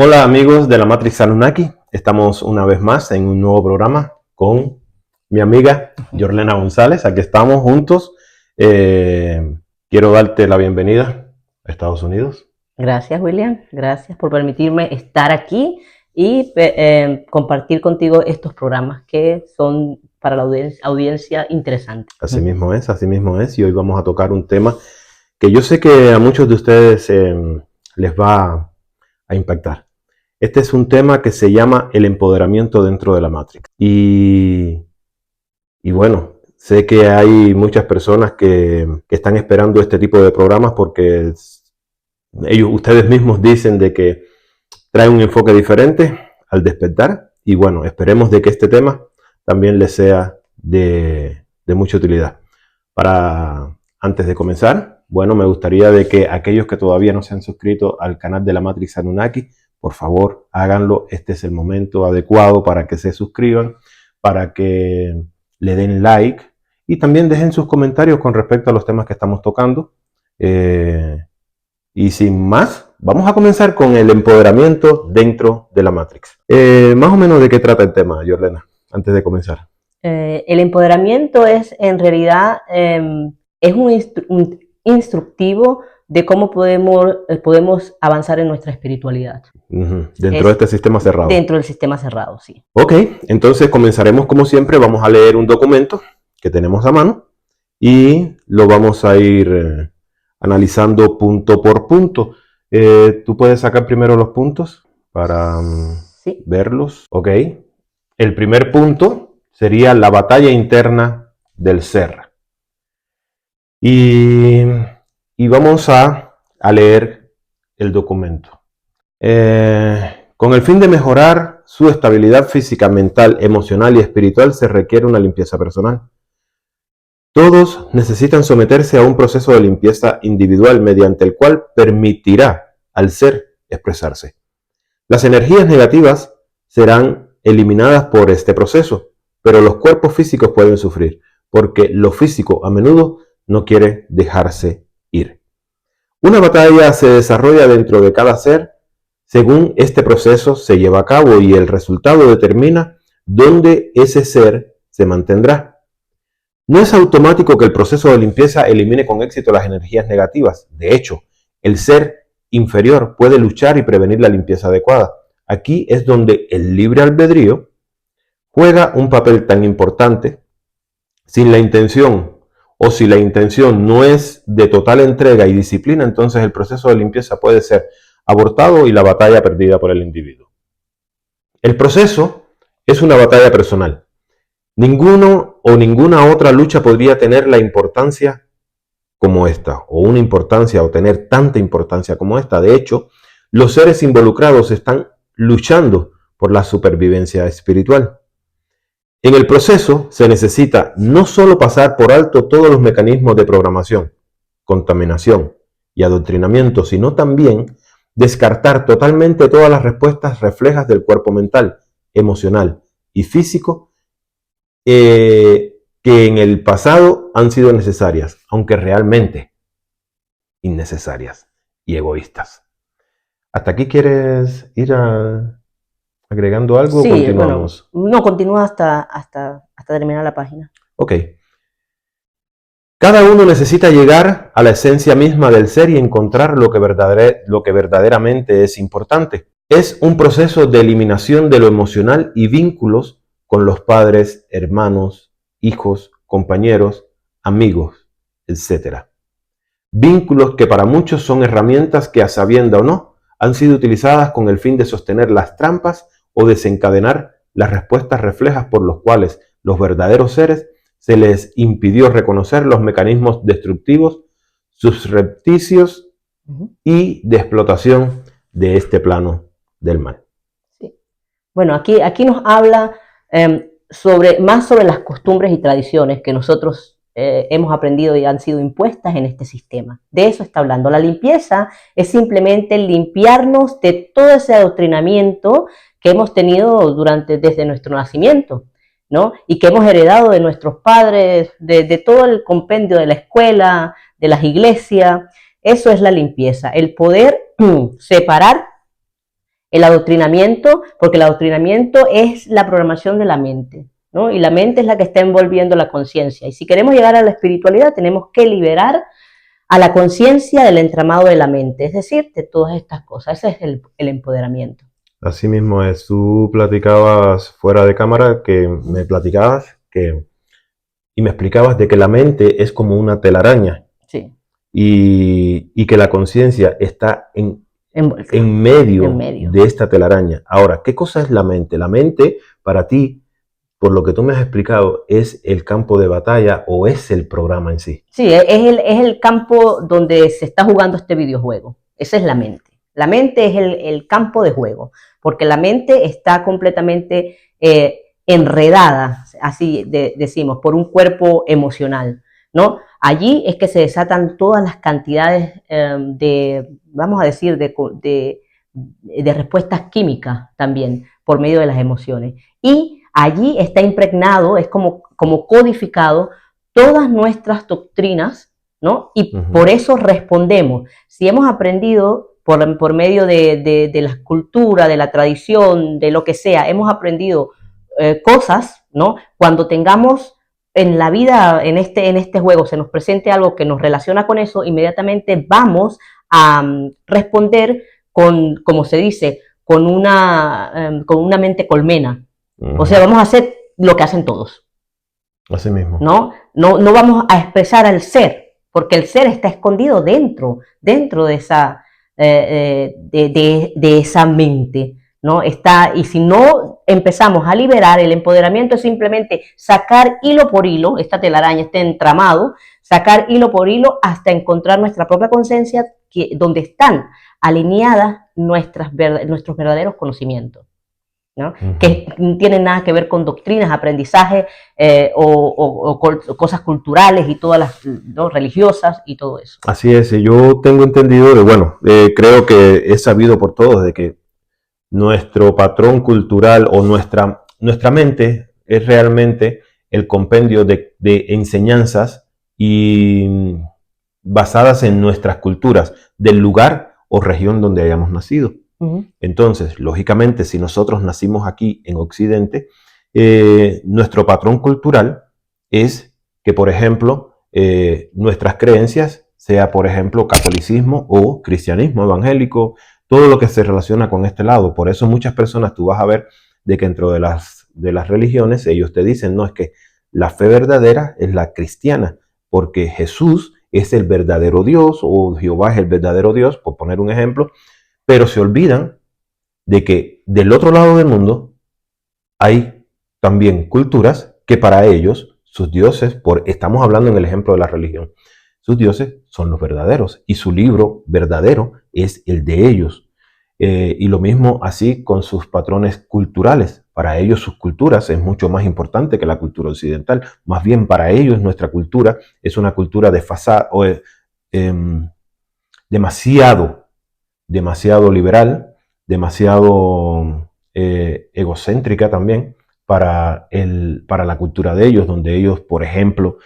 Hola amigos de la Matrix Anunnaki, estamos una vez más en un nuevo programa con mi amiga Yorlena González. Aquí estamos juntos. Quiero darte la bienvenida a Estados Unidos. Gracias, William. Gracias por permitirme estar aquí y compartir contigo estos programas que son para la audiencia interesantes. Así mismo es. Y hoy vamos a tocar un tema que yo sé que a muchos de ustedes les va a impactar. Este es un tema que se llama el empoderamiento dentro de la Matrix. Y bueno, sé que hay muchas personas que están esperando este tipo de programas porque ustedes mismos dicen de que trae un enfoque diferente al despertar. Y bueno, esperemos de que este tema también les sea de mucha utilidad. Antes de comenzar, bueno, me gustaría de que aquellos que todavía no se han suscrito al canal de la Matrix Anunnaki, por favor, háganlo. Este es el momento adecuado para que se suscriban, para que le den like y también dejen sus comentarios con respecto a los temas que estamos tocando. Y sin más, vamos a comenzar con el empoderamiento dentro de la Matrix. Más o menos de qué trata el tema, Yorlena, antes de comenzar. El empoderamiento es en realidad es un instructivo de cómo podemos avanzar en nuestra espiritualidad. Dentro de este sistema cerrado. Dentro del sistema cerrado, sí. Ok, entonces comenzaremos como siempre. Vamos a leer un documento que tenemos a mano y lo vamos a ir analizando punto por punto. ¿Tú puedes sacar primero los puntos para sí. verlos? Ok. El primer punto sería la batalla interna del ser. Y vamos a leer el documento. Con el fin de mejorar su estabilidad física, mental, emocional y espiritual se requiere una limpieza personal. Todos necesitan someterse a un proceso de limpieza individual mediante el cual permitirá al ser expresarse. Las energías negativas serán eliminadas por este proceso, pero los cuerpos físicos pueden sufrir, porque lo físico a menudo no quiere dejarse ir. Una batalla se desarrolla dentro de cada ser según este proceso se lleva a cabo y el resultado determina dónde ese ser se mantendrá. No es automático que el proceso de limpieza elimine con éxito las energías negativas. De hecho, el ser inferior puede luchar y prevenir la limpieza adecuada. Aquí es donde el libre albedrío juega un papel tan importante. Sin la intención o si la intención no es de total entrega y disciplina, entonces el proceso de limpieza puede ser abortado y la batalla perdida por el individuo. El proceso es una batalla personal. Ninguno o ninguna otra lucha podría tener la importancia como esta, o una importancia, o tener tanta importancia como esta. De hecho, los seres involucrados están luchando por la supervivencia espiritual. En el proceso se necesita no solo pasar por alto todos los mecanismos de programación, contaminación y adoctrinamiento, sino también descartar totalmente todas las respuestas reflejas del cuerpo mental, emocional y físico que en el pasado han sido necesarias, aunque realmente innecesarias y egoístas. ¿Hasta aquí quieres ir agregando algo? Sí, continuamos. Bueno, no, continúa hasta terminar la página. Ok. Cada uno necesita llegar a la esencia misma del ser y encontrar lo que verdaderamente es importante. Es un proceso de eliminación de lo emocional y vínculos con los padres, hermanos, hijos, compañeros, amigos, etc. Vínculos que para muchos son herramientas que, a sabienda o no, han sido utilizadas con el fin de sostener las trampas o desencadenar las respuestas reflejas por los cuales los verdaderos seres se les impidió reconocer los mecanismos destructivos, subrepticios y de explotación de este plano del mal. Sí. Bueno, aquí nos habla más sobre las costumbres y tradiciones que nosotros hemos aprendido y han sido impuestas en este sistema. De eso está hablando. La limpieza es simplemente limpiarnos de todo ese adoctrinamiento que hemos tenido desde nuestro nacimiento, ¿no? Y que hemos heredado de nuestros padres, de todo el compendio de la escuela, de las iglesias. Eso es la limpieza, el poder separar El adoctrinamiento, porque el adoctrinamiento es la programación de la mente, ¿no? Y la mente es la que está envolviendo la conciencia. Y si queremos llegar a la espiritualidad, tenemos que liberar a la conciencia del entramado de la mente, es decir, de todas estas cosas. Ese es el empoderamiento. Así mismo es. Tú platicabas fuera de cámara que me platicabas que y me explicabas de que la mente es como una telaraña. Sí. Y que la conciencia está en En medio medio. de esta telaraña. Ahora, ¿qué cosa es la mente? La mente, para ti, por lo que tú me has explicado, es el campo de batalla o es el programa en sí. Sí, es el campo donde se está jugando este videojuego. Esa es la mente. La mente es el campo de juego, porque la mente está completamente enredada, así decimos, por un cuerpo emocional, ¿no? Allí es que se desatan todas las cantidades vamos a decir, de respuestas químicas también por medio de las emociones. Y allí está impregnado, es como codificado todas nuestras doctrinas, ¿no? Y por eso respondemos. Si hemos aprendido por medio de la cultura, de la tradición, de lo que sea, hemos aprendido cosas, ¿no? Cuando tengamos en la vida, en este juego, se nos presente algo que nos relaciona con eso, inmediatamente vamos a responder con, como se dice, con una mente colmena. O sea, vamos a hacer lo que hacen todos. Así mismo. No vamos a expresar al ser, porque el ser está escondido dentro de esa, de esa mente, ¿no? Y si no empezamos a liberar, el empoderamiento es simplemente sacar hilo por hilo, esta telaraña, este entramado, sacar hilo por hilo hasta encontrar nuestra propia conciencia, donde están alineadas nuestros verdaderos conocimientos, ¿no? Que no tienen nada que ver con doctrinas, aprendizaje o cosas culturales y todas las, ¿no?, religiosas y todo eso. Así es, yo tengo entendido, creo que es sabido por todos de que nuestro patrón cultural o nuestra mente es realmente el compendio de enseñanzas y basadas en nuestras culturas del lugar o región donde hayamos nacido. Entonces, lógicamente, si nosotros nacimos aquí en Occidente, nuestro patrón cultural es que, por ejemplo, nuestras creencias, sea por ejemplo catolicismo o cristianismo evangélico, todo lo que se relaciona con este lado. Por eso muchas personas tú vas a ver de que dentro de las religiones ellos te dicen, no, es que la fe verdadera es la cristiana, porque Jesús es el verdadero Dios o Jehová es el verdadero Dios, por poner un ejemplo, pero se olvidan de que del otro lado del mundo hay también culturas que para ellos, sus dioses, estamos hablando en el ejemplo de la religión, sus dioses son los verdaderos y su libro verdadero es el de ellos. Y lo mismo así con sus patrones culturales. Para ellos sus culturas es mucho más importante que la cultura occidental. Más bien para ellos nuestra cultura es una cultura desfasada o demasiado liberal, demasiado egocéntrica también para la cultura de ellos, donde ellos, por ejemplo,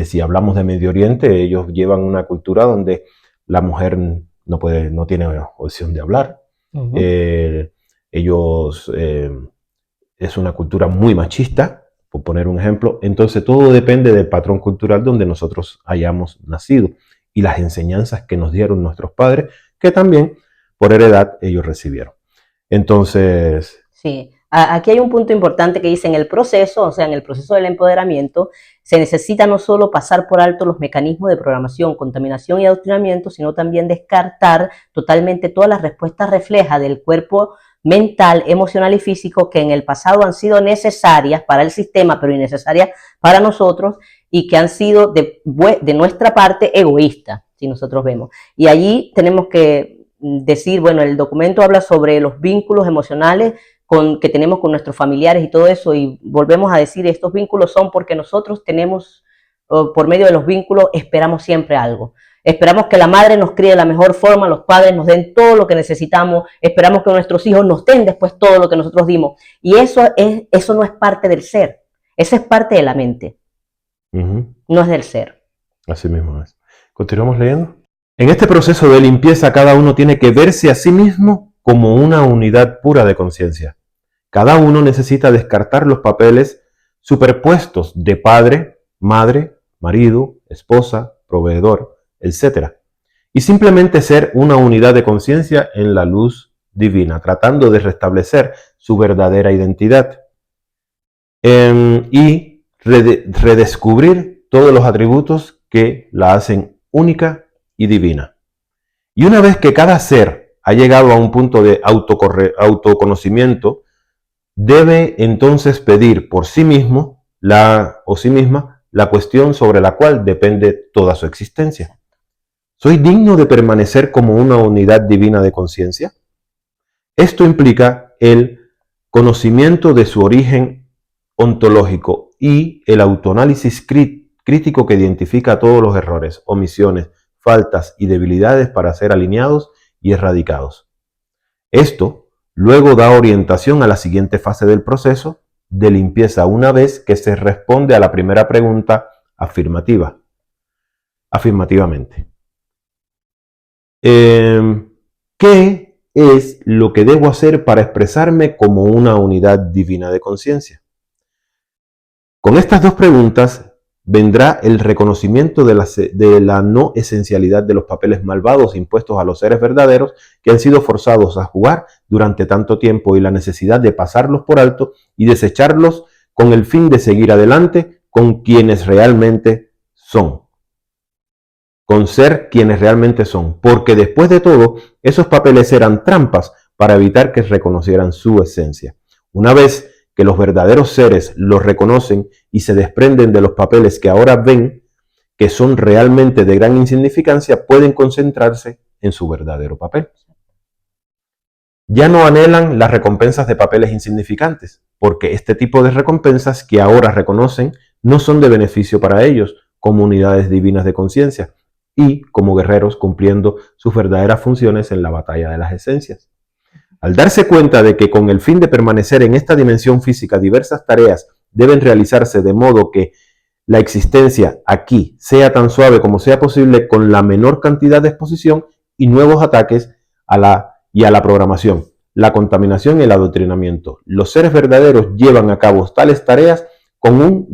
si hablamos de Medio Oriente, ellos llevan una cultura donde la mujer no tiene opción de hablar. Ellos es una cultura muy machista, por poner un ejemplo. Entonces todo depende del patrón cultural donde nosotros hayamos nacido y las enseñanzas que nos dieron nuestros padres, que también por heredad ellos recibieron. Entonces... Sí, aquí hay un punto importante que dice en el proceso, o sea, en el proceso del empoderamiento, se necesita no solo pasar por alto los mecanismos de programación, contaminación y adoctrinamiento, sino también descartar totalmente todas las respuestas reflejas del cuerpo mental, emocional y físico que en el pasado han sido necesarias para el sistema, pero innecesarias para nosotros y que han sido de nuestra parte egoístas, si nosotros vemos. Y allí tenemos que decir, bueno, el documento habla sobre los vínculos emocionales que tenemos con nuestros familiares y todo eso, y volvemos a decir, estos vínculos son porque nosotros tenemos, por medio de los vínculos, esperamos siempre algo. Esperamos que la madre nos críe de la mejor forma, los padres nos den todo lo que necesitamos, esperamos que nuestros hijos nos den después todo lo que nosotros dimos. Y eso no es parte del ser, eso es parte de la mente, no es del ser. Así mismo es. Continuamos leyendo. En este proceso de limpieza, cada uno tiene que verse a sí mismo como una unidad pura de conciencia. Cada uno necesita descartar los papeles superpuestos de padre, madre, marido, esposa, proveedor, etc. Y simplemente ser una unidad de conciencia en la luz divina, tratando de restablecer su verdadera identidad y redescubrir todos los atributos que la hacen única y divina. Y una vez que cada ser ha llegado a un punto de autoconocimiento, debe entonces pedir por sí mismo o sí misma la cuestión sobre la cual depende toda su existencia. ¿Soy digno de permanecer como una unidad divina de conciencia? Esto implica el conocimiento de su origen ontológico y el autoanálisis crítico que identifica todos los errores, omisiones, faltas y debilidades para ser alineados y erradicados. Esto luego da orientación a la siguiente fase del proceso de limpieza una vez que se responde a la primera pregunta afirmativamente. ¿Qué es lo que debo hacer para expresarme como una unidad divina de conciencia? Con estas dos preguntas vendrá el reconocimiento de la no esencialidad de los papeles malvados impuestos a los seres verdaderos que han sido forzados a jugar durante tanto tiempo y la necesidad de pasarlos por alto y desecharlos con el fin de seguir adelante con quienes realmente son. Con ser quienes realmente son, porque después de todo, esos papeles eran trampas para evitar que reconocieran su esencia. Una vez que los verdaderos seres los reconocen y se desprenden de los papeles que ahora ven, que son realmente de gran insignificancia, pueden concentrarse en su verdadero papel. Ya no anhelan las recompensas de papeles insignificantes, porque este tipo de recompensas que ahora reconocen no son de beneficio para ellos, como unidades divinas de conciencia, y como guerreros cumpliendo sus verdaderas funciones en la batalla de las esencias. Al darse cuenta de que con el fin de permanecer en esta dimensión física diversas tareas deben realizarse de modo que la existencia aquí sea tan suave como sea posible con la menor cantidad de exposición y nuevos ataques a la programación, la contaminación y el adoctrinamiento. Los seres verdaderos llevan a cabo tales tareas con un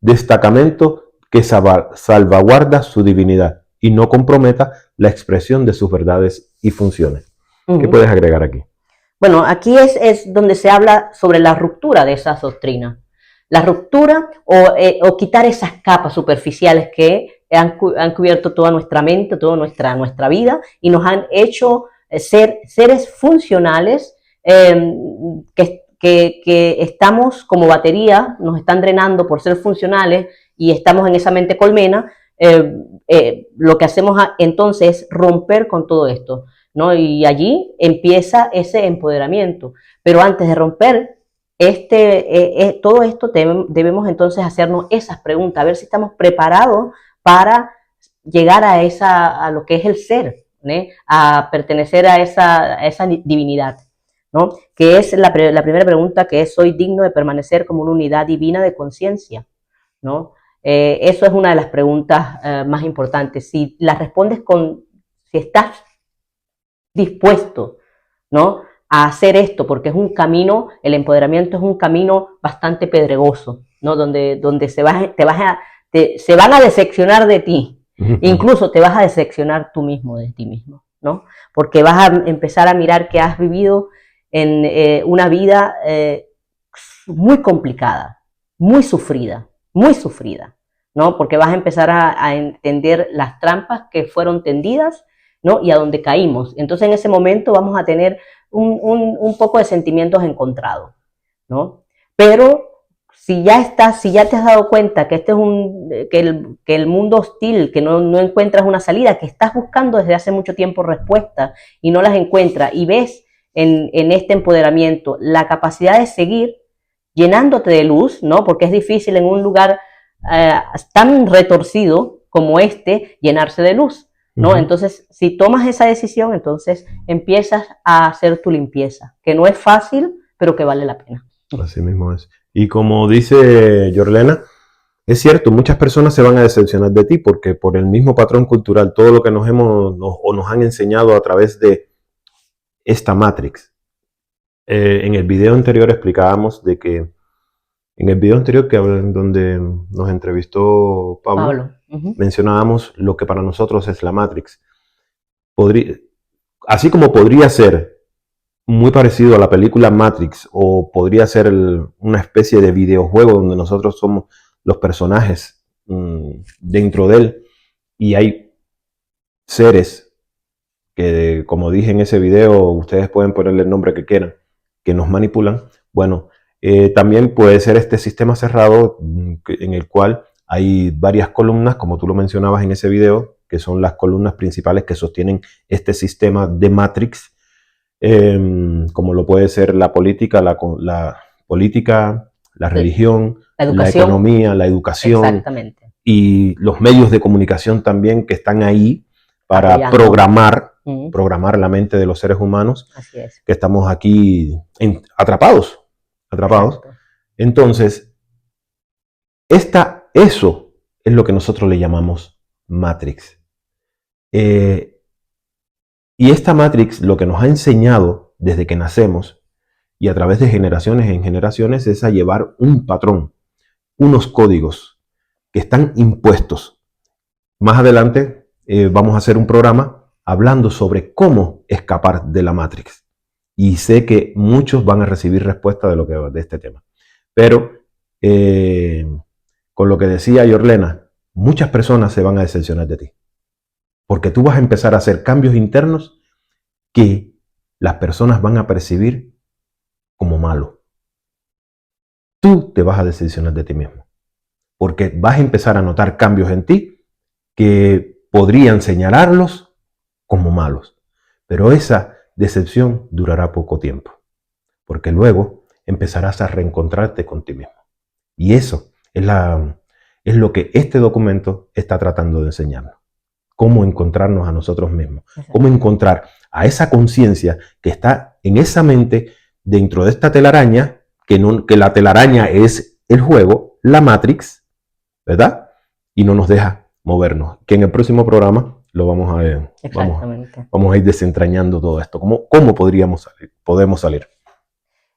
destacamento que salvaguarda su divinidad y no comprometa la expresión de sus verdades y funciones. ¿Qué puedes agregar aquí? Bueno, aquí es donde se habla sobre la ruptura de esas doctrinas. La ruptura o quitar esas capas superficiales que han cubierto toda nuestra mente, toda nuestra vida y nos han hecho ser seres funcionales que estamos como batería, nos están drenando por ser funcionales y estamos en esa mente colmena. Lo que hacemos entonces es romper con todo esto, ¿no? Y allí empieza ese empoderamiento. Pero antes de romper todo esto, debemos entonces hacernos esas preguntas, a ver si estamos preparados para llegar a lo que es el ser, ¿no? A pertenecer a esa divinidad, ¿no? Que es la primera pregunta, que es: ¿soy digno de permanecer como una unidad divina de conciencia? ¿No? Eso es una de las preguntas más importantes. Si las respondes si estás dispuesto, ¿no?, a hacer esto, porque es un camino, el empoderamiento es un camino bastante pedregoso, ¿no?, donde se van a decepcionar de ti, incluso te vas a decepcionar tú mismo de ti mismo, ¿no? Porque vas a empezar a mirar que has vivido en una vida muy complicada, muy sufrida, ¿no? Porque vas a empezar a entender las trampas que fueron tendidas, ¿no?, y a dónde caímos. Entonces en ese momento vamos a tener un poco de sentimientos encontrados, ¿no? Pero si ya te has dado cuenta que que el mundo hostil, que no encuentras una salida, que estás buscando desde hace mucho tiempo respuestas y no las encuentras, y ves en este empoderamiento la capacidad de seguir llenándote de luz, ¿no? Porque es difícil en un lugar tan retorcido como llenarse de luz, ¿no? Entonces, si tomas esa decisión, entonces empiezas a hacer tu limpieza, que no es fácil, pero que vale la pena. Así mismo es. Y como dice Yorlena, es cierto, muchas personas se van a decepcionar de ti porque por el mismo patrón cultural, todo lo que nos han enseñado a través de esta Matrix. En el video anterior explicábamos de que, en el video anterior donde nos entrevistó Pablo, mencionábamos lo que para nosotros es la Matrix. Así como podría ser muy parecido a la película Matrix, o podría ser una especie de videojuego donde nosotros somos los personajes dentro de él, y hay seres que, como dije en ese video, ustedes pueden ponerle el nombre que quieran, que nos manipulan. Bueno, también puede ser este sistema cerrado en el cual hay varias columnas, como tú lo mencionabas en ese video, que son las columnas principales que sostienen este sistema de Matrix, como lo puede ser la política, la religión, la economía, la educación y los medios de comunicación también, que están ahí para programar la mente de los seres humanos. Así es. Que estamos aquí atrapados. Exacto. Entonces, eso es lo que nosotros le llamamos Matrix. Y esta Matrix lo que nos ha enseñado desde que nacemos y a través de generaciones en generaciones es a llevar un patrón, unos códigos que están impuestos. Más adelante vamos a hacer un programa hablando sobre cómo escapar de la Matrix. Y sé que muchos van a recibir respuesta de este tema. Pero con lo que decía Yorlena, muchas personas se van a decepcionar de ti. Porque tú vas a empezar a hacer cambios internos que las personas van a percibir como malos. Tú te vas a decepcionar de ti mismo. Porque vas a empezar a notar cambios en ti que podrían señalarlos como malos. Pero esa decepción durará poco tiempo. Porque luego empezarás a reencontrarte con ti mismo. Y eso es lo que este documento está tratando de enseñarnos. Cómo encontrarnos a nosotros mismos, cómo encontrar a esa conciencia que está en esa mente dentro de esta telaraña, que la telaraña es el juego, la Matrix, ¿verdad? Y no nos deja movernos. Que en el próximo programa lo vamos a ver. Vamos a ir desentrañando todo esto. ¿Cómo podemos salir?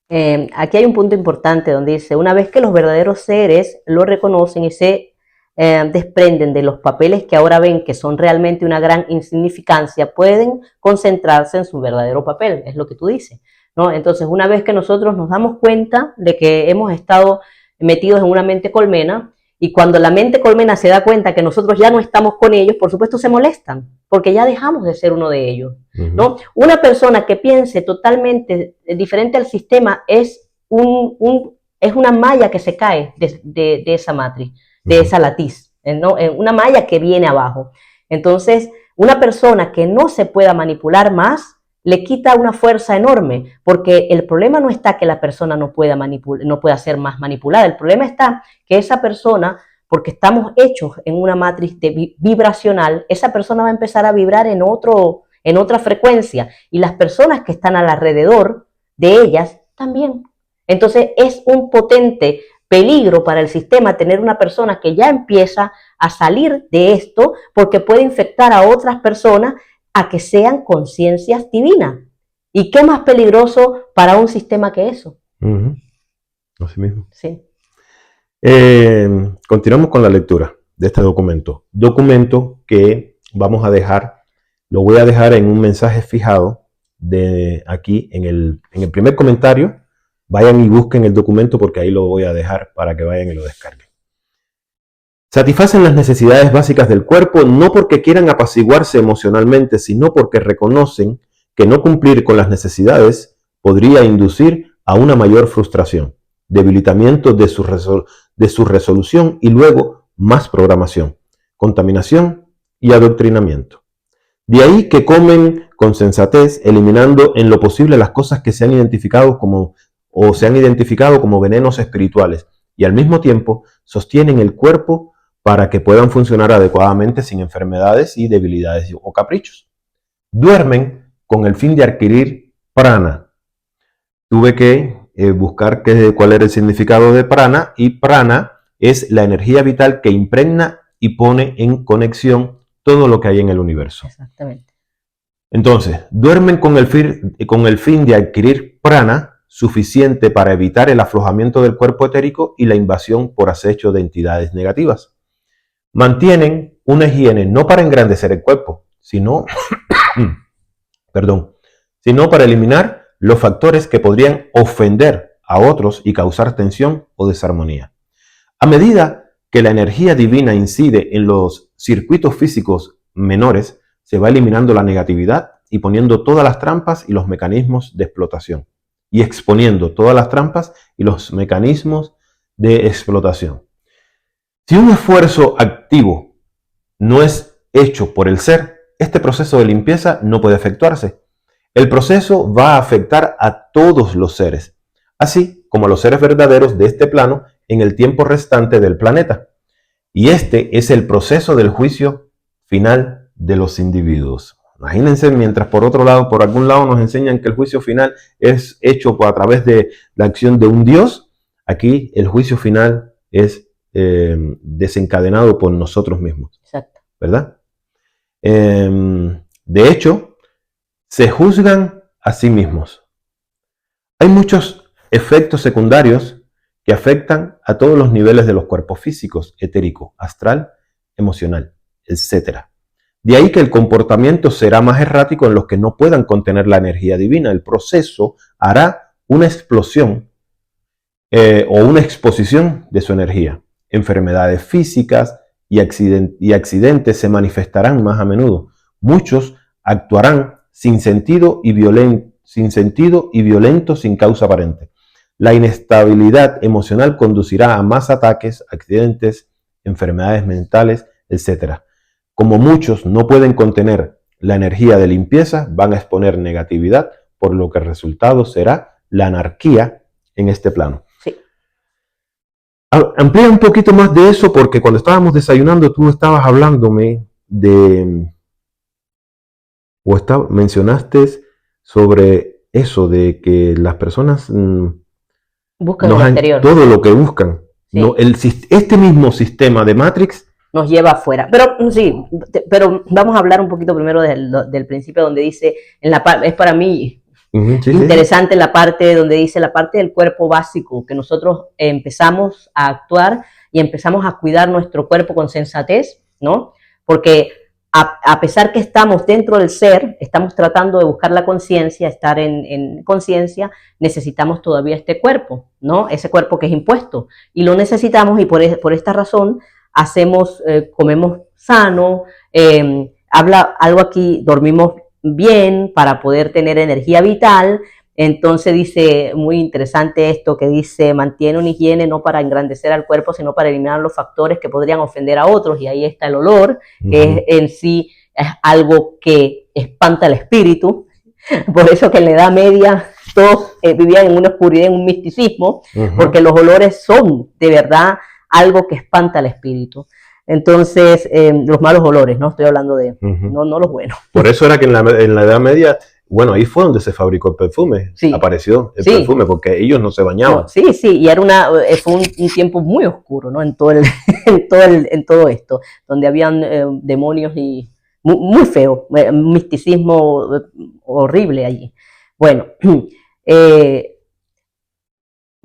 Aquí hay un punto importante donde dice, una vez que los verdaderos seres lo reconocen y se desprenden de los papeles que ahora ven que son realmente una gran insignificancia, pueden concentrarse en su verdadero papel, es lo que tú dices, ¿no? Entonces, una vez que nosotros nos damos cuenta de que hemos estado metidos en una mente colmena, y cuando la mente colmena se da cuenta que nosotros ya no estamos con ellos, por supuesto se molestan, porque ya dejamos de ser uno de ellos, ¿no? Una persona que piense totalmente diferente al sistema es una malla que se cae de esa matriz, de esa latiz, ¿no? Una malla que viene abajo. Entonces, una persona que no se pueda manipular más, le quita una fuerza enorme, porque el problema no está que la persona no pueda ser más manipulada, el problema está que esa persona, porque estamos hechos en una matriz vibracional, esa persona va a empezar a vibrar en otra frecuencia, y las personas que están alrededor de ellas también. Entonces, es un potente peligro para el sistema tener una persona que ya empieza a salir de esto, porque puede infectar a otras personas a que sean conciencias divinas. ¿Y qué más peligroso para un sistema que eso? Así mismo. Sí. Continuamos con la lectura de este documento. Documento que vamos a dejar, lo voy a dejar en un mensaje fijado de aquí en el primer comentario. Vayan y busquen el documento porque ahí lo voy a dejar para que vayan y lo descarguen. Satisfacen las necesidades básicas del cuerpo no porque quieran apaciguarse emocionalmente, sino porque reconocen que no cumplir con las necesidades podría inducir a una mayor frustración, debilitamiento de su resolución y luego más programación, contaminación y adoctrinamiento. De ahí que comen con sensatez, eliminando en lo posible las cosas que se han identificado como venenos espirituales, y al mismo tiempo sostienen el cuerpo para que puedan funcionar adecuadamente sin enfermedades y debilidades o caprichos. Duermen con el fin de adquirir prana. Tuve que buscar cuál era el significado de prana, y prana es la energía vital que impregna y pone en conexión todo lo que hay en el universo. Exactamente. Entonces, duermen con el fin de adquirir prana suficiente para evitar el aflojamiento del cuerpo etérico y la invasión por acecho de entidades negativas. Mantienen una higiene no para engrandecer el cuerpo, sino, sino para eliminar los factores que podrían ofender a otros y causar tensión o desarmonía. A medida que la energía divina incide en los circuitos físicos menores, se va eliminando la negatividad y poniendo todas las trampas y los mecanismos de explotación. Y exponiendo todas las trampas y los mecanismos de explotación. Si un esfuerzo activo no es hecho por el ser, este proceso de limpieza no puede efectuarse. El proceso va a afectar a todos los seres, así como a los seres verdaderos de este plano en el tiempo restante del planeta. Y este es el proceso del juicio final de los individuos. Imagínense, mientras por otro lado, por algún lado nos enseñan que el juicio final es hecho a través de la acción de un Dios, aquí el juicio final es desencadenado por nosotros mismos. Exacto. ¿Verdad? De hecho, se juzgan a sí mismos. Hay muchos efectos secundarios que afectan a todos los niveles de los cuerpos físicos, etérico, astral, emocional, etc. De ahí que el comportamiento será más errático en los que no puedan contener la energía divina. El proceso hará una explosión o una exposición de su energía. Enfermedades físicas y accidentes se manifestarán más a menudo. Muchos actuarán sin sentido y violento sin causa aparente. La inestabilidad emocional conducirá a más ataques, accidentes, enfermedades mentales, etc. Como muchos no pueden contener la energía de limpieza, van a exponer negatividad, por lo que el resultado será la anarquía en este plano. Sí. Amplía un poquito más de eso, porque cuando estábamos desayunando tú estabas hablándome de, mencionaste sobre eso, de que las personas buscan el exterior. Todo lo que buscan. Sí. No, este mismo sistema de Matrix nos lleva afuera. Pero sí, pero vamos a hablar un poquito primero del principio donde dice, es para mí interesante la parte donde dice la parte del cuerpo básico, que nosotros empezamos a actuar y empezamos a cuidar nuestro cuerpo con sensatez, ¿no? Porque a pesar que estamos dentro del ser, estamos tratando de buscar la conciencia, estar en conciencia, necesitamos todavía este cuerpo, ¿no? Ese cuerpo que es impuesto. Y lo necesitamos y por esta razón comemos sano, habla algo aquí, dormimos bien para poder tener energía vital. Entonces dice, muy interesante esto que dice, mantiene una higiene no para engrandecer al cuerpo, sino para eliminar los factores que podrían ofender a otros, y ahí está el olor, que en sí es algo que espanta el espíritu. Por eso que en la Edad Media todos vivían en una oscuridad, en un misticismo, porque los olores son de verdad algo que espanta al espíritu. Entonces, los malos olores, no estoy hablando de, no los buenos. Por eso era que en la Edad Media, bueno, ahí fue donde se fabricó el perfume, sí. Apareció el perfume, porque ellos no se bañaban. No, sí, y era fue un tiempo muy oscuro, ¿no? En todo esto, donde habían demonios y muy feo, misticismo horrible allí. Bueno,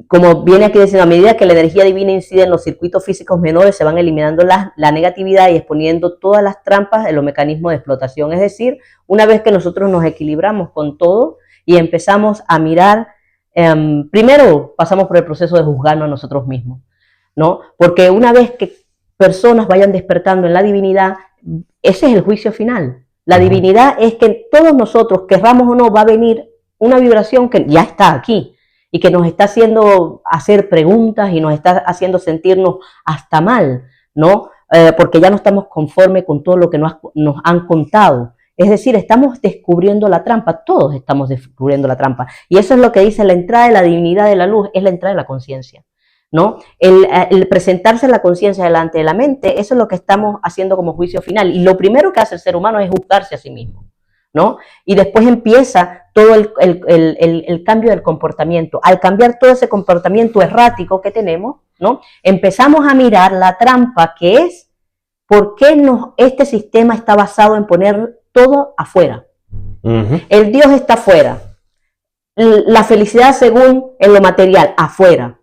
como viene aquí diciendo, a medida que la energía divina incide en los circuitos físicos menores, se van eliminando la negatividad y exponiendo todas las trampas de los mecanismos de explotación. Es decir, una vez que nosotros nos equilibramos con todo y empezamos a mirar, primero pasamos por el proceso de juzgarnos a nosotros mismos, ¿no? Porque una vez que personas vayan despertando en la divinidad, ese es el juicio final. La divinidad es que todos nosotros, querramos o no, va a venir una vibración que ya está aquí y que nos está haciendo hacer preguntas y nos está haciendo sentirnos hasta mal, ¿no? Porque ya no estamos conformes con todo lo que nos han contado. Es decir, estamos descubriendo la trampa, todos estamos descubriendo la trampa. Y eso es lo que dice la entrada de la divinidad de la luz, es la entrada de la conciencia, ¿no? El presentarse la conciencia delante de la mente, eso es lo que estamos haciendo como juicio final. Y lo primero que hace el ser humano es juzgarse a sí mismo, ¿no? Y después empieza todo el cambio del comportamiento. Al cambiar todo ese comportamiento errático que tenemos, ¿no? Empezamos a mirar la trampa que es por qué este sistema está basado en poner todo afuera. El Dios está afuera. La felicidad según en lo material, afuera.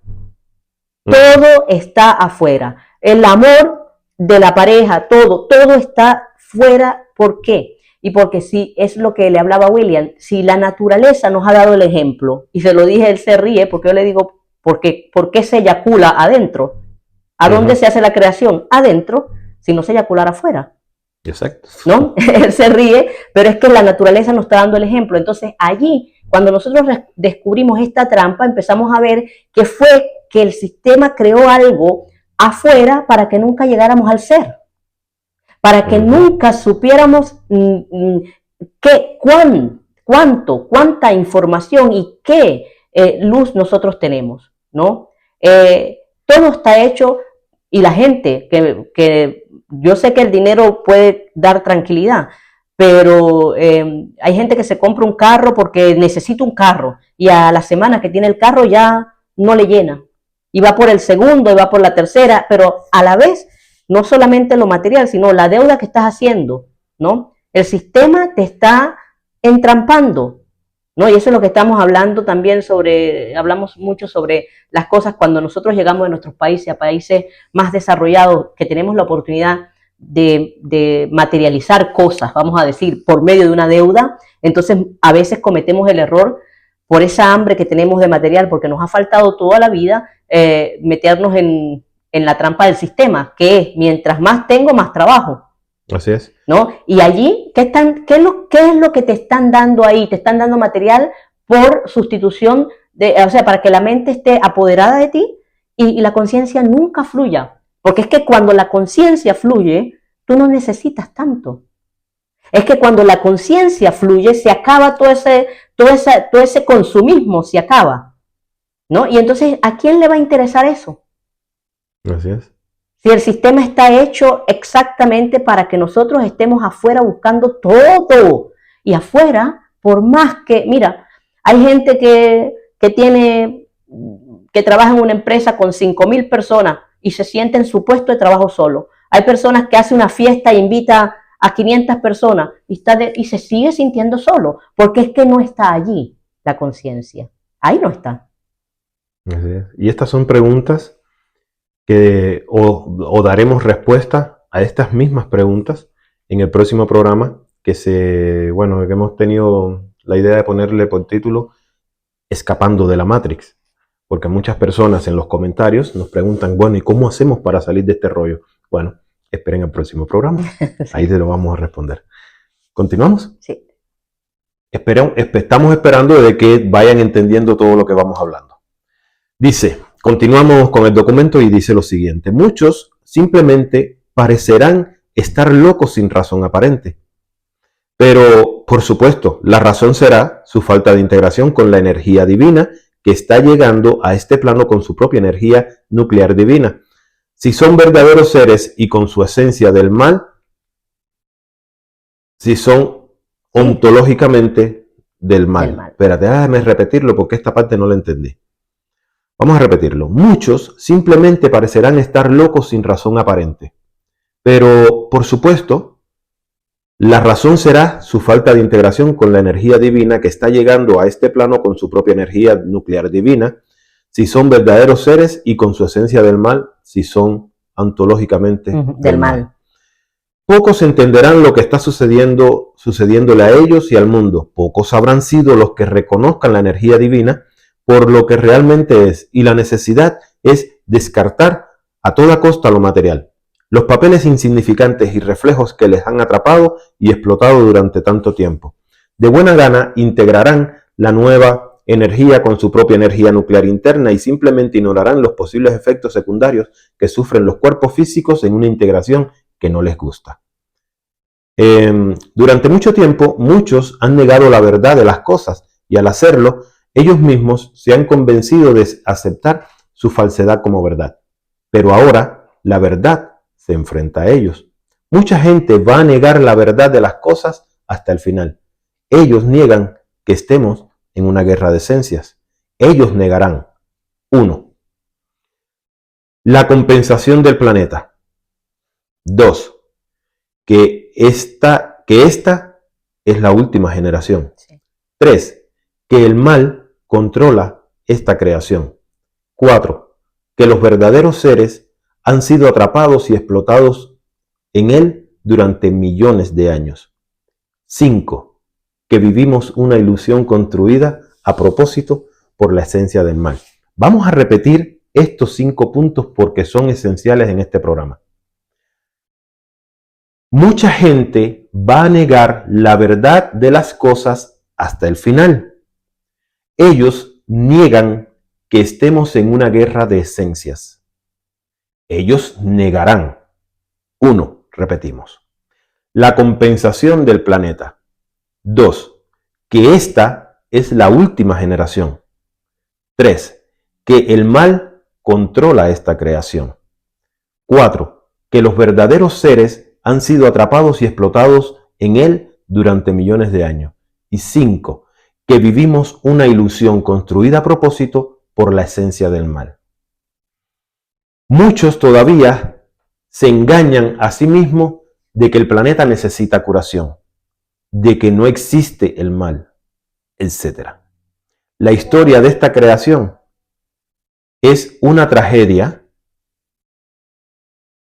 Todo está afuera. El amor de la pareja, todo está fuera. ¿Por qué? Y porque si es lo que le hablaba a William, si la naturaleza nos ha dado el ejemplo, y se lo dije, él se ríe, porque yo le digo, ¿por qué se eyacula adentro? ¿A dónde se hace la creación? Adentro, si no se eyaculara afuera. Exacto. ¿No? Él se ríe, pero es que la naturaleza nos está dando el ejemplo. Entonces allí, cuando nosotros descubrimos esta trampa, empezamos a ver que fue que el sistema creó algo afuera para que nunca llegáramos al ser. Para que nunca supiéramos cuánta información y qué luz nosotros tenemos, ¿no? Todo está hecho y la gente, que yo sé que el dinero puede dar tranquilidad, pero hay gente que se compra un carro porque necesita un carro y a la semana que tiene el carro ya no le llena. Y va por el segundo, y va por la tercera, pero a la vez no solamente lo material, sino la deuda que estás haciendo, ¿no? El sistema te está entrampando, ¿no? Y eso es lo que estamos hablando también hablamos mucho sobre las cosas cuando nosotros llegamos de nuestros países a países más desarrollados, que tenemos la oportunidad de materializar cosas, vamos a decir, por medio de una deuda. Entonces a veces cometemos el error por esa hambre que tenemos de material, porque nos ha faltado toda la vida meternos en la trampa del sistema, que es, mientras más tengo, más trabajo. Así es. ¿No? Y allí, ¿qué es lo que te están dando ahí? Te están dando material por sustitución, o sea, para que la mente esté apoderada de ti y la conciencia nunca fluya. Porque es que cuando la conciencia fluye, tú no necesitas tanto. Es que cuando la conciencia fluye, se acaba todo ese consumismo, se acaba, ¿no? Y entonces, ¿a quién le va a interesar eso? Así es. Si el sistema está hecho exactamente para que nosotros estemos afuera buscando todo. Y afuera, por más que, mira, hay gente que trabaja en una empresa con 5,000 personas y se siente en su puesto de trabajo solo. Hay personas que hacen una fiesta e invita a 500 personas y se sigue sintiendo solo, porque es que no está allí la conciencia. Ahí no está. Así es. Y estas son preguntas que o daremos respuesta a estas mismas preguntas en el próximo programa que hemos tenido la idea de ponerle por título Escapando de la Matrix, porque muchas personas en los comentarios nos preguntan, bueno, ¿y cómo hacemos para salir de este rollo? Bueno, esperen el próximo programa, ahí te lo vamos a responder. ¿Continuamos? Sí. Estamos esperando de que vayan entendiendo todo lo que vamos hablando. Dice, continuamos con el documento y dice lo siguiente: muchos simplemente parecerán estar locos sin razón aparente. Pero, por supuesto, la razón será su falta de integración con la energía divina que está llegando a este plano con su propia energía nuclear divina. Si son verdaderos seres y con su esencia del mal, si son ontológicamente del mal. Espérate, déjame repetirlo porque esta parte no la entendí. Vamos a repetirlo. Muchos simplemente parecerán estar locos sin razón aparente. Pero, por supuesto, la razón será su falta de integración con la energía divina que está llegando a este plano con su propia energía nuclear divina, si son verdaderos seres y con su esencia del mal, si son ontológicamente del mal. Pocos entenderán lo que está sucediéndole a ellos y al mundo. Pocos habrán sido los que reconozcan la energía divina por lo que realmente es, y la necesidad es descartar a toda costa lo material, los papeles insignificantes y reflejos que les han atrapado y explotado durante tanto tiempo. De buena gana integrarán la nueva energía con su propia energía nuclear interna y simplemente ignorarán los posibles efectos secundarios que sufren los cuerpos físicos en una integración que no les gusta. Durante mucho tiempo, muchos han negado la verdad de las cosas y al hacerlo, ellos mismos se han convencido de aceptar su falsedad como verdad. Pero ahora la verdad se enfrenta a ellos. Mucha gente va a negar la verdad de las cosas hasta el final. ellos niegan que estemos en una guerra de esencias. Ellos negarán. 1. La compensación del planeta. 2. Que esta es la última generación. 3. Que el mal controla esta creación. 4. Que los verdaderos seres han sido atrapados y explotados en él durante millones de años. 5. Que vivimos una ilusión construida a propósito por la esencia del mal. Vamos a repetir estos 5 puntos porque son esenciales en este programa. Mucha gente va a negar la verdad de las cosas hasta el final. Ellos niegan que estemos en una guerra de esencias. Ellos negarán. 1. Repetimos. La compensación del planeta. 2. Que esta es la última generación. 3. Que el mal controla esta creación. 4. Que los verdaderos seres han sido atrapados y explotados en él durante millones de años. Y 5. Que vivimos una ilusión construida a propósito por la esencia del mal. Muchos todavía se engañan a sí mismos de que el planeta necesita curación, de que no existe el mal, etc. La historia de esta creación es una tragedia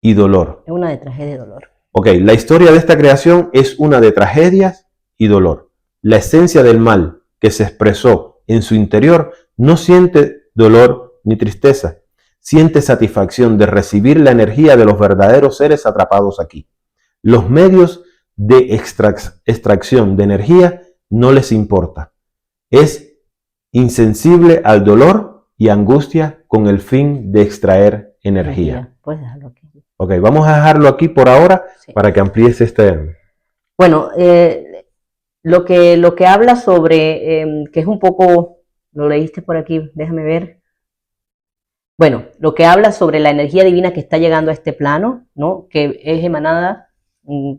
y dolor. Es una de tragedia y dolor. Ok, la historia de esta creación es una de tragedias y dolor. La esencia del mal que se expresó en su interior no siente dolor ni tristeza, siente satisfacción de recibir la energía de los verdaderos seres atrapados aquí. Los medios de extracción de energía no les importa. Es insensible al dolor y angustia con el fin de extraer energía. Puedes dejarlo aquí. Ok, vamos a dejarlo aquí por ahora para que amplíes este... Bueno, lo que habla sobre, que es un poco, lo leíste por aquí, déjame ver. Bueno, lo que habla sobre la energía divina que está llegando a este plano, ¿no? Que es emanada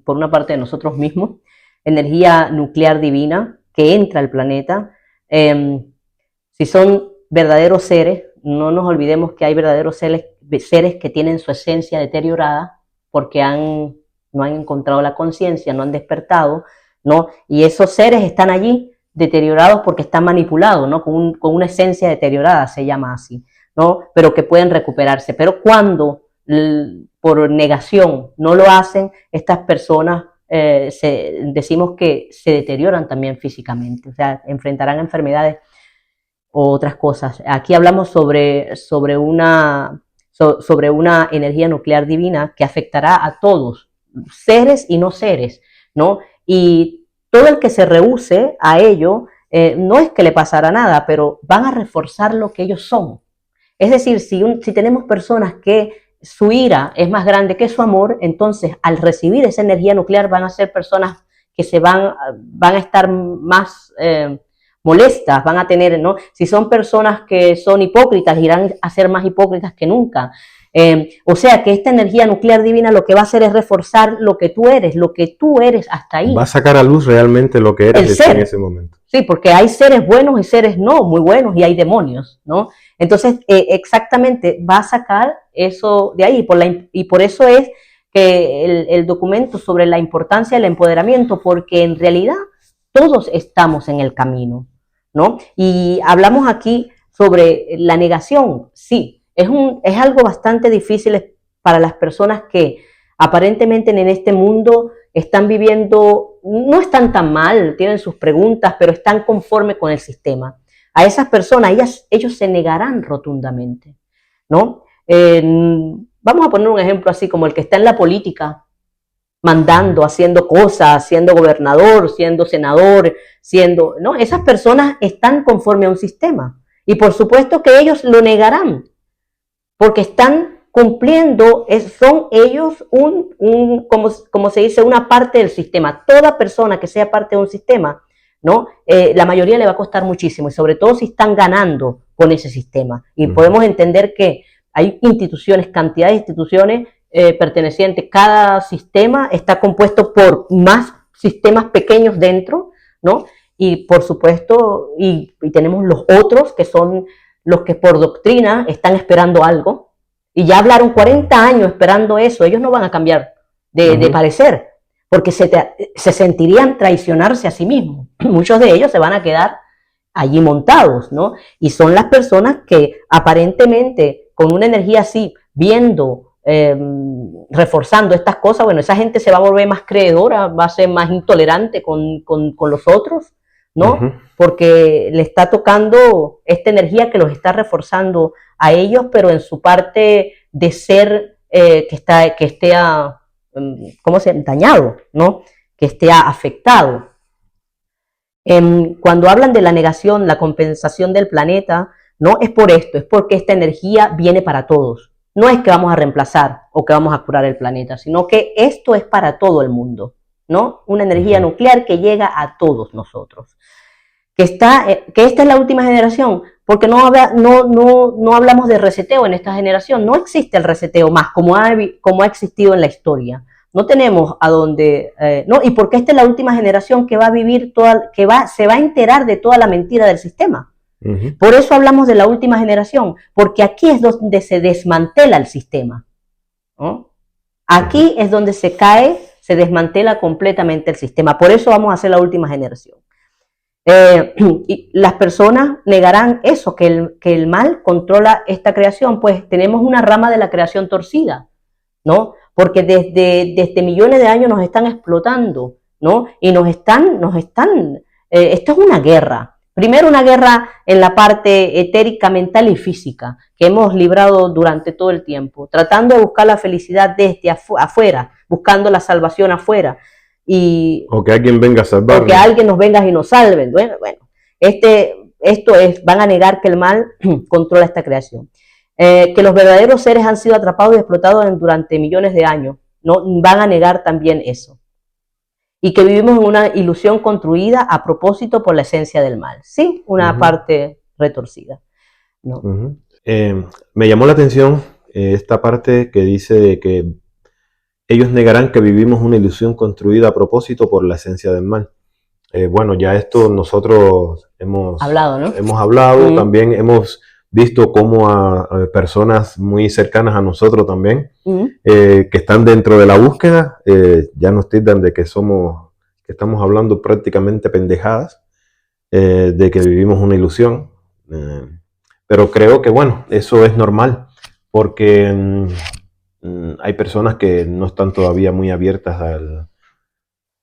por una parte de nosotros mismos, energía nuclear divina que entra al planeta. Si son verdaderos seres, no nos olvidemos que hay verdaderos seres que tienen su esencia deteriorada porque no han encontrado la conciencia, no han despertado, ¿no? Y esos seres están allí deteriorados porque están manipulados, ¿no? Con una esencia deteriorada, se llama así, ¿no? Pero que pueden recuperarse. Pero cuando por negación no lo hacen, estas personas decimos que se deterioran también físicamente, o sea, enfrentarán enfermedades o otras cosas. Aquí hablamos sobre una energía nuclear divina que afectará a todos, seres y no seres, ¿no? Y todo el que se rehúse a ello, no es que le pasará nada, pero van a reforzar lo que ellos son. Es decir, si tenemos personas que su ira es más grande que su amor, entonces al recibir esa energía nuclear van a ser personas que van a estar más molestas, van a tener, ¿no? Si son personas que son hipócritas, irán a ser más hipócritas que nunca. O sea que esta energía nuclear divina lo que va a hacer es reforzar lo que tú eres hasta ahí. Va a sacar a luz realmente lo que eres en ese momento. Sí, porque hay seres buenos y seres no muy buenos y hay demonios, ¿no? Entonces, exactamente, va a sacar eso de ahí y por eso es que el documento sobre la importancia del empoderamiento, porque en realidad todos estamos en el camino, ¿no? Y hablamos aquí sobre la negación, sí. Es algo bastante difícil para las personas que aparentemente en este mundo están viviendo, no están tan mal, tienen sus preguntas, pero están conformes con el sistema. A esas personas, ellos se negarán rotundamente, ¿no? Vamos a poner un ejemplo así como el que está en la política, mandando, haciendo cosas, siendo gobernador, siendo senador, ¿no? Esas personas están conforme a un sistema. Y por supuesto que ellos lo negarán, porque están cumpliendo, son ellos como se dice, una parte del sistema. Toda persona que sea parte de un sistema, ¿no? La mayoría le va a costar muchísimo, y sobre todo si están ganando con ese sistema. Y podemos entender que hay instituciones, cantidad de instituciones pertenecientes. Cada sistema está compuesto por más sistemas pequeños dentro, ¿no? Y por supuesto, y tenemos los otros que son los que por doctrina están esperando algo y ya hablaron 40 años esperando eso. Ellos no van a cambiar de parecer porque se sentirían traicionarse a sí mismos. Muchos de ellos se van a quedar allí montados, ¿no? Y son las personas que aparentemente con una energía así, viendo, reforzando estas cosas, bueno, esa gente se va a volver más creedora, va a ser más intolerante con los otros, ¿no? Porque le está tocando esta energía que los está reforzando a ellos, pero en su parte de ser que esté ¿cómo se llama? Dañado, ¿no? Que esté afectado. Cuando hablan de la negación, la compensación del planeta, no es por esto, es porque esta energía viene para todos. No es que vamos a reemplazar o que vamos a curar el planeta, sino que esto es para todo el mundo, ¿no? Una energía nuclear que llega a todos nosotros. Que esta es la última generación, porque no hablamos de reseteo en esta generación. No existe el reseteo más como ha existido en la historia. No tenemos a dónde, ¿no? Y porque esta es la última generación que va a vivir se va a enterar de toda la mentira del sistema. Por eso hablamos de la última generación, porque aquí es donde se desmantela el sistema, ¿no? Aquí es donde se desmantela completamente el sistema. Por eso vamos a ser la última generación. Y las personas negarán eso, que el mal controla esta creación. Pues tenemos una rama de la creación torcida, ¿no? Porque desde millones de años nos están explotando, ¿no? Y esto es una guerra. Primero una guerra en la parte etérica, mental y física, que hemos librado durante todo el tiempo, tratando de buscar la felicidad desde afuera, buscando la salvación afuera. O que alguien venga a salvarnos. O que alguien nos venga y nos salve. Bueno, van a negar que el mal controla esta creación. Que los verdaderos seres han sido atrapados y explotados durante millones de años, ¿no? Van a negar también eso. Y que vivimos en una ilusión construida a propósito por la esencia del mal. Sí, una parte retorcida, ¿no? Me llamó la atención esta parte que dice que ellos negarán que vivimos una ilusión construida a propósito por la esencia del mal. Bueno, ya esto nosotros hemos hablado, ¿no? Hemos hablado, también hemos visto cómo a personas muy cercanas a nosotros también, que están dentro de la búsqueda, ya nos tildan de que estamos hablando prácticamente pendejadas, de que vivimos una ilusión. Pero creo que, bueno, eso es normal, porque hay personas que no están todavía muy abiertas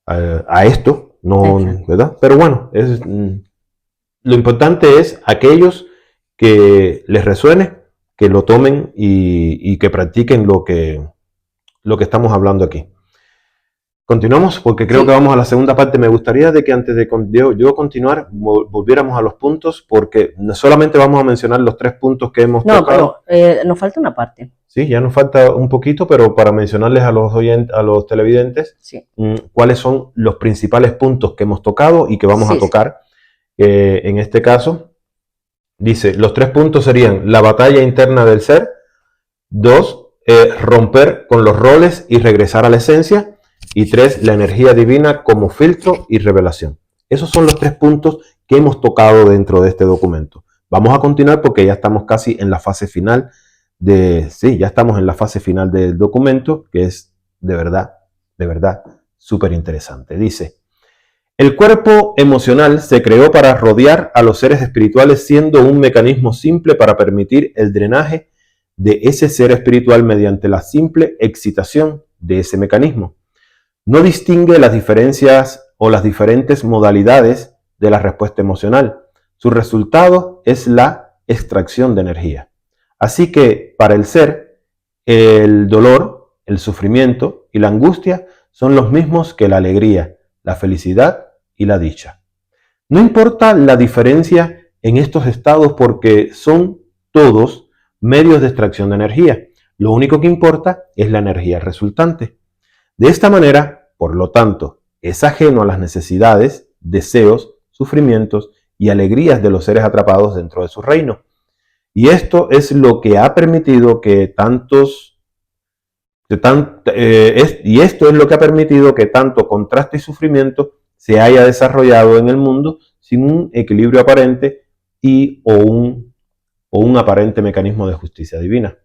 a esto, ¿no? ¿Verdad? Pero bueno, lo importante es aquellos que les resuene, que lo tomen y que practiquen lo que estamos hablando aquí. Continuamos porque creo que vamos a la segunda parte. Me gustaría de que antes de yo continuar volviéramos a los puntos, porque solamente vamos a mencionar los 3 puntos que hemos tocado. Pero nos falta una parte. Sí, ya nos falta un poquito, pero para mencionarles a los televidentes cuáles son los principales puntos que hemos tocado y que vamos a tocar. En este caso, dice, los 3 puntos serían la batalla interna del ser, 2, romper con los roles y regresar a la esencia, y 3, la energía divina como filtro y revelación. Esos son los 3 puntos que hemos tocado dentro de este documento. Vamos a continuar porque ya estamos casi en la fase final ya estamos en la fase final del documento, que es de verdad súper interesante. Dice, el cuerpo emocional se creó para rodear a los seres espirituales, siendo un mecanismo simple para permitir el drenaje de ese ser espiritual mediante la simple excitación de ese mecanismo. No distingue las diferencias o las diferentes modalidades de la respuesta emocional. Su resultado es la extracción de energía. Así que para el ser, el dolor, el sufrimiento y la angustia son los mismos que la alegría, la felicidad y la dicha. No importa la diferencia en estos estados porque son todos medios de extracción de energía. Lo único que importa es la energía resultante. De esta manera, por lo tanto, es ajeno a las necesidades, deseos, sufrimientos y alegrías de los seres atrapados dentro de su reino. Y esto es lo que ha permitido que tanto contraste y sufrimiento se haya desarrollado en el mundo sin un equilibrio aparente o un aparente mecanismo de justicia divina.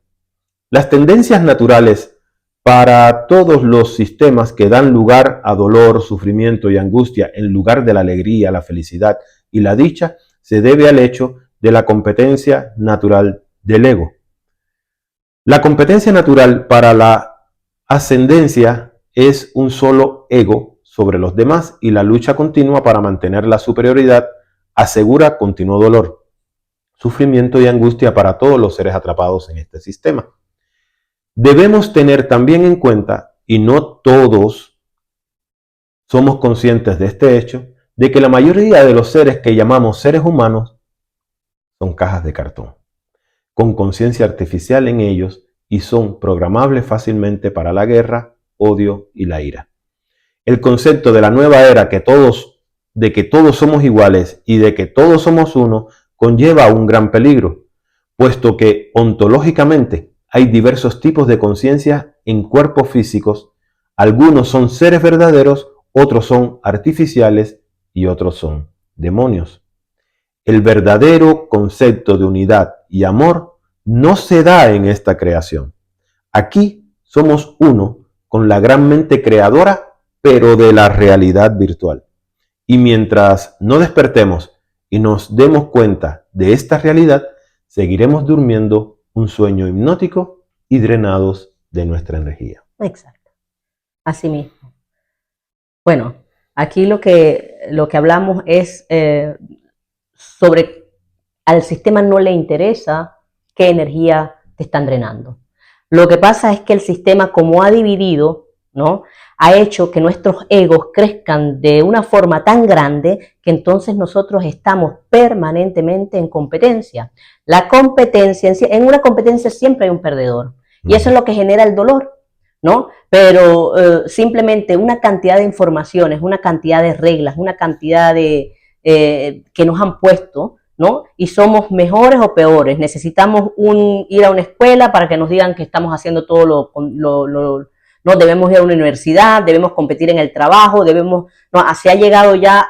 Las tendencias naturales para todos los sistemas que dan lugar a dolor, sufrimiento y angustia en lugar de la alegría, la felicidad y la dicha se debe al hecho de la competencia natural del ego. La competencia natural para la ascendencia es un solo ego sobre los demás y la lucha continua para mantener la superioridad asegura continuo dolor, sufrimiento y angustia para todos los seres atrapados en este sistema. Debemos tener también en cuenta, y no todos somos conscientes de este hecho, de que la mayoría de los seres que llamamos seres humanos son cajas de cartón, con conciencia artificial en ellos y son programables fácilmente para la guerra, odio y la ira. El concepto de la nueva era de que todos somos iguales y de que todos somos uno conlleva un gran peligro, puesto que ontológicamente hay diversos tipos de conciencia en cuerpos físicos. Algunos son seres verdaderos, otros son artificiales y otros son demonios. El verdadero concepto de unidad y amor no se da en esta creación. Aquí somos uno con la gran mente creadora, pero de la realidad virtual. Y mientras no despertemos y nos demos cuenta de esta realidad, seguiremos durmiendo un sueño hipnótico y drenados de nuestra energía. Exacto. Así mismo. Bueno, aquí lo que hablamos es sobre al sistema no le interesa qué energía te están drenando. Lo que pasa es que el sistema, como ha dividido, ¿no?, ha hecho que nuestros egos crezcan de una forma tan grande que entonces nosotros estamos permanentemente en competencia. La competencia, en una competencia siempre hay un perdedor. Y eso es lo que genera el dolor, ¿no? Pero simplemente una cantidad de informaciones, una cantidad de reglas, una cantidad de que nos han puesto, ¿no? Y somos mejores o peores. Necesitamos ir a una escuela para que nos digan que estamos haciendo todo no debemos ir a una universidad, debemos competir en el trabajo, se ha llegado ya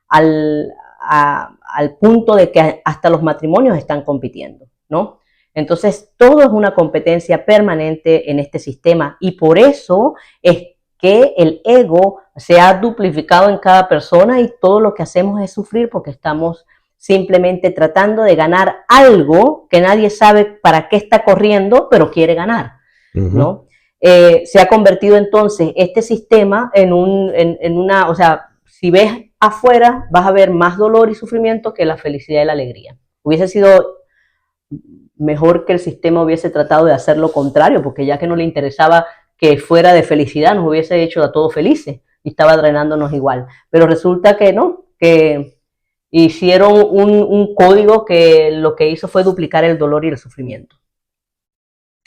al punto de que hasta los matrimonios están compitiendo, ¿no? Entonces, todo es una competencia permanente en este sistema y por eso es que el ego se ha duplificado en cada persona y todo lo que hacemos es sufrir porque estamos simplemente tratando de ganar algo que nadie sabe para qué está corriendo, pero quiere ganar, ¿no? Se ha convertido entonces este sistema en una, o sea, si ves afuera vas a ver más dolor y sufrimiento que la felicidad y la alegría. Hubiese sido mejor que el sistema hubiese tratado de hacer lo contrario, porque ya que no le interesaba que fuera de felicidad, nos hubiese hecho a todos felices y estaba drenándonos igual. Pero resulta que no, que hicieron un código que lo que hizo fue duplicar el dolor y el sufrimiento.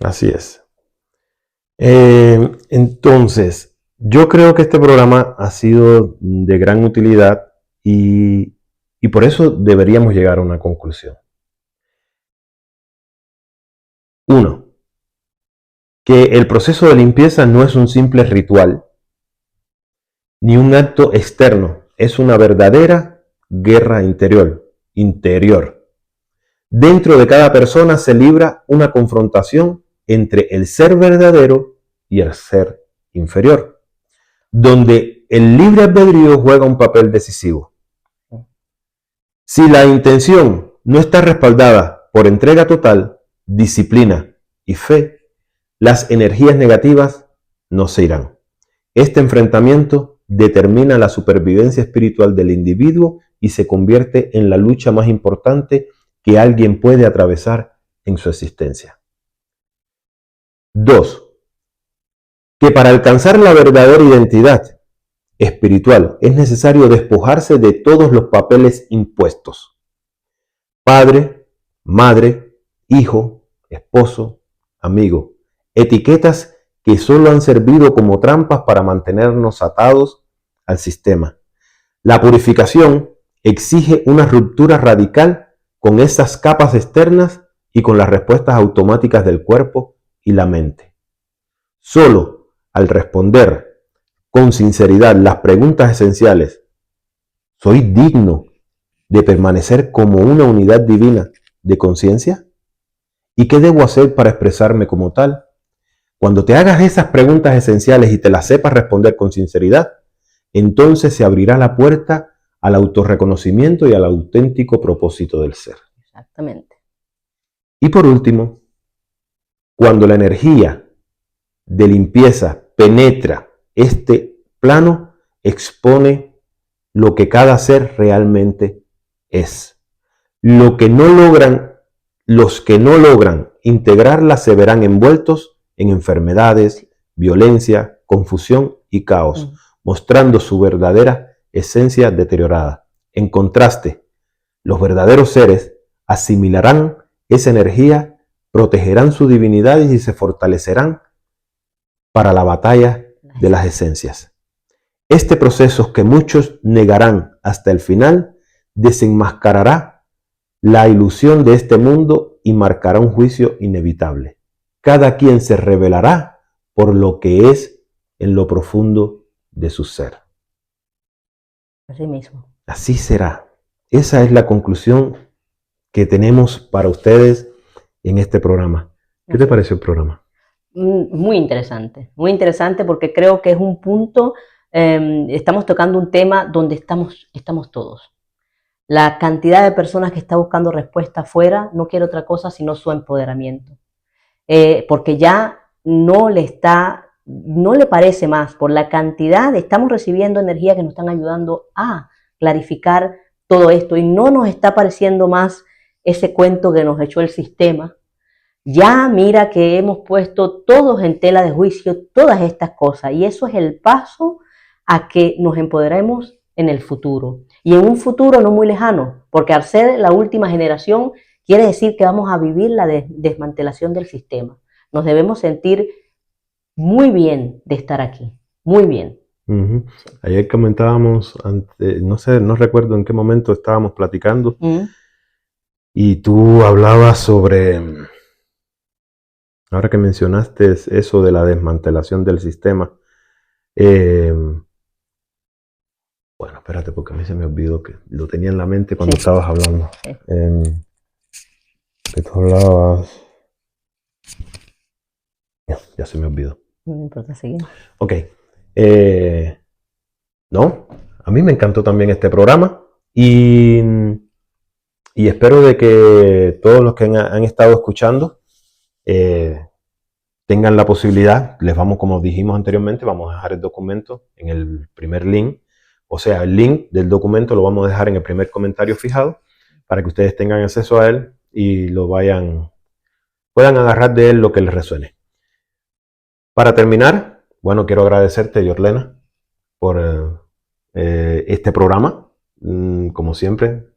Así es. Entonces, yo creo que este programa ha sido de gran utilidad y por eso deberíamos llegar a una conclusión. 1. Que el proceso de limpieza no es un simple ritual ni un acto externo, es una verdadera guerra interior. Dentro de cada persona se libra una confrontación entre el ser verdadero y el ser inferior, donde el libre albedrío juega un papel decisivo. Si la intención no está respaldada por entrega total, disciplina y fe, las energías negativas no se irán. Este enfrentamiento determina la supervivencia espiritual del individuo y se convierte en la lucha más importante que alguien puede atravesar en su existencia. 2. Que para alcanzar la verdadera identidad espiritual es necesario despojarse de todos los papeles impuestos. Padre, madre, hijo, esposo, amigo. Etiquetas que solo han servido como trampas para mantenernos atados al sistema. La purificación exige una ruptura radical con esas capas externas y con las respuestas automáticas del cuerpo y la mente. Solo al responder con sinceridad las preguntas esenciales: ¿soy digno de permanecer como una unidad divina de conciencia? ¿Y qué debo hacer para expresarme como tal? Cuando te hagas esas preguntas esenciales y te las sepas responder con sinceridad, entonces se abrirá la puerta al autorreconocimiento y al auténtico propósito del ser. Exactamente. Y por último, cuando la energía de limpieza penetra este plano, expone lo que cada ser realmente es. Los que no logran integrarla se verán envueltos en enfermedades, violencia, confusión y caos, mostrando su verdadera esencia deteriorada. En contraste, los verdaderos seres asimilarán esa energía, protegerán su divinidad y se fortalecerán para la batalla de las esencias. Este proceso que muchos negarán hasta el final desenmascarará la ilusión de este mundo y marcará un juicio inevitable. Cada quien se revelará por lo que es en lo profundo de su ser. Así mismo. Así será. Esa es la conclusión que tenemos para ustedes en este programa. ¿Qué te pareció el programa? Muy interesante porque creo que es un punto, estamos tocando un tema donde estamos todos. La cantidad de personas que está buscando respuesta afuera no quiere otra cosa sino su empoderamiento. Porque ya no le parece más, por la cantidad, estamos recibiendo energía que nos están ayudando a clarificar todo esto y no nos está pareciendo más ese cuento que nos echó el sistema. Ya mira que hemos puesto todos en tela de juicio todas estas cosas y eso es el paso a que nos empoderemos en el futuro. Y en un futuro no muy lejano, porque al ser la última generación quiere decir que vamos a vivir la desmantelación del sistema. Nos debemos sentir muy bien de estar aquí, muy bien. Ayer comentábamos, no recuerdo en qué momento estábamos platicando, y tú hablabas sobre, ahora que mencionaste eso de la desmantelación del sistema, bueno, espérate, porque a mí se me olvidó que lo tenía en la mente cuando estabas hablando. Que tú hablabas. Ya se me olvidó. No importa, seguir. Ok. No, a mí me encantó también este programa y espero de que todos los que han estado escuchando tengan la posibilidad, como dijimos anteriormente, vamos a dejar el documento en el primer link. O sea, el link del documento lo vamos a dejar en el primer comentario fijado para que ustedes tengan acceso a él y puedan agarrar de él lo que les resuene. Para terminar, bueno, quiero agradecerte, Yorlena, por este programa, como siempre,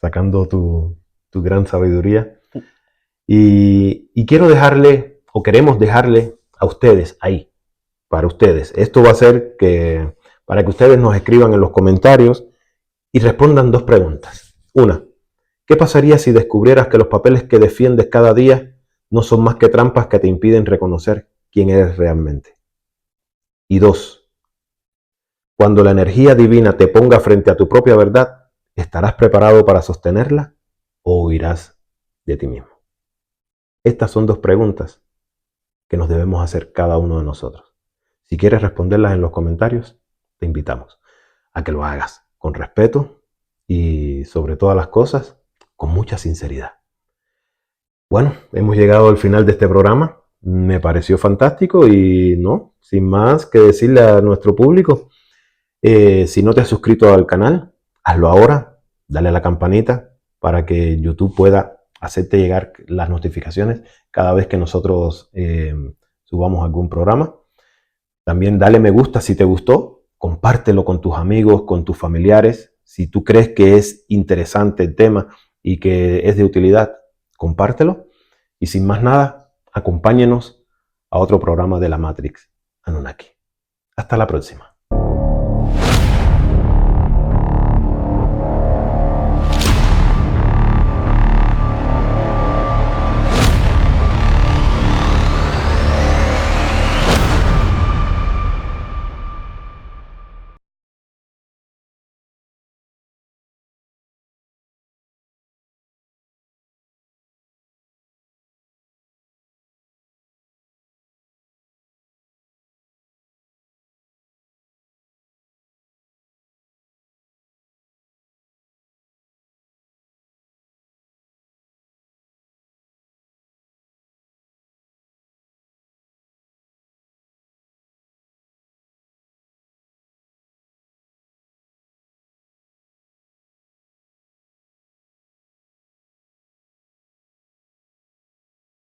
sacando tu gran sabiduría. Y queremos dejarle a ustedes ahí, para ustedes. Esto va a ser para que ustedes nos escriban en los comentarios y respondan dos preguntas. Una, ¿qué pasaría si descubrieras que los papeles que defiendes cada día no son más que trampas que te impiden reconocer quién eres realmente? Y dos, cuando la energía divina te ponga frente a tu propia verdad, ¿estarás preparado para sostenerla o huirás de ti mismo? Estas son dos preguntas que nos debemos hacer cada uno de nosotros. Si quieres responderlas en los comentarios, te invitamos a que lo hagas con respeto y, sobre todas las cosas, con mucha sinceridad. Bueno, hemos llegado al final de este programa. Me pareció fantástico y sin más que decirle a nuestro público, si no te has suscrito al canal, hazlo ahora, dale a la campanita para que YouTube pueda hacerte llegar las notificaciones cada vez que nosotros subamos algún programa. También dale me gusta si te gustó, compártelo con tus amigos, con tus familiares. Si tú crees que es interesante el tema y que es de utilidad, compártelo. Y sin más nada, acompáñenos a otro programa de la Matrix Anunnaki. Hasta la próxima.